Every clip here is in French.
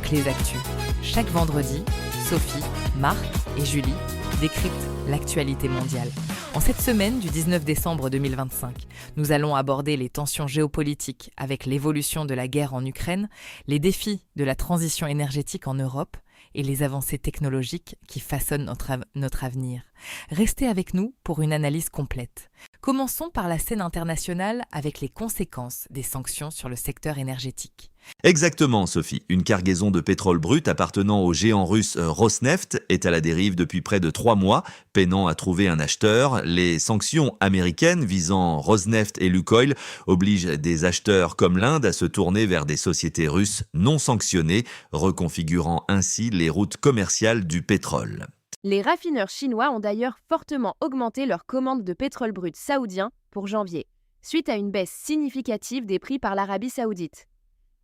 Clés Actu. Chaque vendredi, Sophie, Marc et Julie décryptent l'actualité mondiale. En cette semaine du 19 décembre 2025, nous allons aborder les tensions géopolitiques avec l'évolution de la guerre en Ukraine, les défis de la transition énergétique en Europe et les avancées technologiques qui façonnent notre avenir. Restez avec nous pour une analyse complète. Commençons par la scène internationale avec les conséquences des sanctions sur le secteur énergétique. Exactement, Sophie. Une cargaison de pétrole brut appartenant au géant russe Rosneft est à la dérive depuis près de 3 mois, peinant à trouver un acheteur. Les sanctions américaines visant Rosneft et Lukoil obligent des acheteurs comme l'Inde à se tourner vers des sociétés russes non sanctionnées, reconfigurant ainsi les routes commerciales du pétrole. Les raffineurs chinois ont d'ailleurs fortement augmenté leurs commandes de pétrole brut saoudien pour janvier, suite à une baisse significative des prix par l'Arabie saoudite.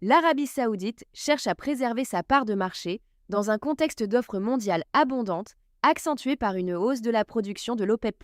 L'Arabie saoudite cherche à préserver sa part de marché dans un contexte d'offres mondiales abondantes, accentuée par une hausse de la production de l'OPEP+.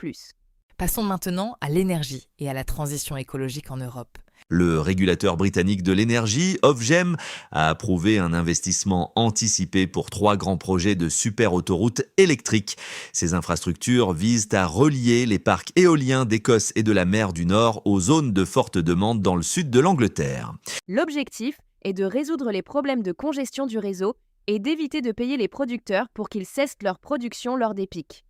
Passons maintenant à l'énergie et à la transition écologique en Europe. Le régulateur britannique de l'énergie, Ofgem, a approuvé un investissement anticipé pour 3 grands projets de super-autoroutes électriques. Ces infrastructures visent à relier les parcs éoliens d'Écosse et de la mer du Nord aux zones de forte demande dans le sud de l'Angleterre. L'objectif est de résoudre les problèmes de congestion du réseau et d'éviter de payer les producteurs pour qu'ils cessent leur production lors des pics.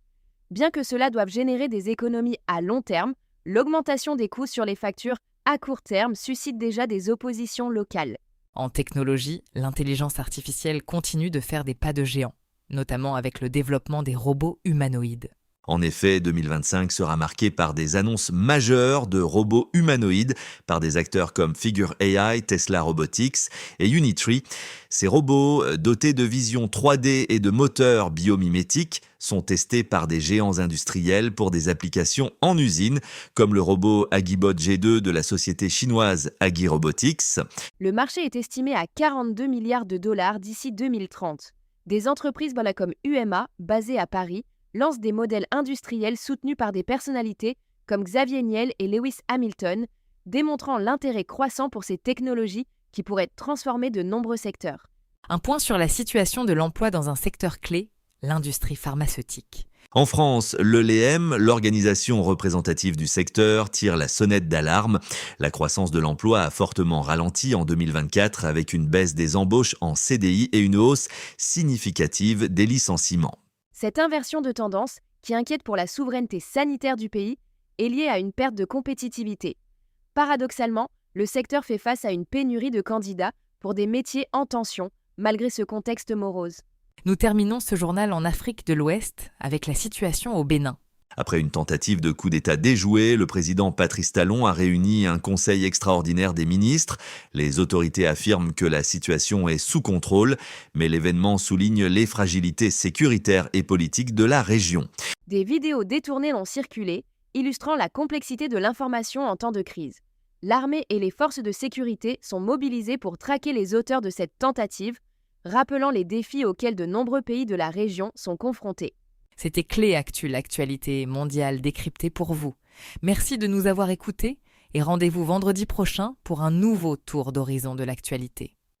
Bien que cela doive générer des économies à long terme, l'augmentation des coûts sur les factures à court terme suscite déjà des oppositions locales. En technologie, l'intelligence artificielle continue de faire des pas de géant, notamment avec le développement des robots humanoïdes. En effet, 2025 sera marqué par des annonces majeures de robots humanoïdes par des acteurs comme Figure AI, Tesla Robotics et Unitree. Ces robots, dotés de vision 3D et de moteurs biomimétiques, sont testés par des géants industriels pour des applications en usine, comme le robot Agibot G2 de la société chinoise Agi Robotics. Le marché est estimé à 42 milliards de dollars d'ici 2030. Des entreprises comme UMA, basées à Paris, lancent des modèles industriels soutenus par des personnalités comme Xavier Niel et Lewis Hamilton, démontrant l'intérêt croissant pour ces technologies qui pourraient transformer de nombreux secteurs. Un point sur la situation de l'emploi dans un secteur clé, l'industrie pharmaceutique. En France, l'ELEM, l'organisation représentative du secteur, tire la sonnette d'alarme. La croissance de l'emploi a fortement ralenti en 2024 avec une baisse des embauches en CDI et une hausse significative des licenciements. Cette inversion de tendance, qui inquiète pour la souveraineté sanitaire du pays, est liée à une perte de compétitivité. Paradoxalement, le secteur fait face à une pénurie de candidats pour des métiers en tension, malgré ce contexte morose. Nous terminons ce journal en Afrique de l'Ouest avec la situation au Bénin. Après une tentative de coup d'État déjouée, le président Patrice Talon a réuni un conseil extraordinaire des ministres. Les autorités affirment que la situation est sous contrôle, mais l'événement souligne les fragilités sécuritaires et politiques de la région. Des vidéos détournées ont circulé, illustrant la complexité de l'information en temps de crise. L'armée et les forces de sécurité sont mobilisées pour traquer les auteurs de cette tentative, rappelant les défis auxquels de nombreux pays de la région sont confrontés. C'était Clés Actu, l'actualité mondiale décryptée pour vous. Merci de nous avoir écoutés et rendez-vous vendredi prochain pour un nouveau tour d'horizon de l'actualité.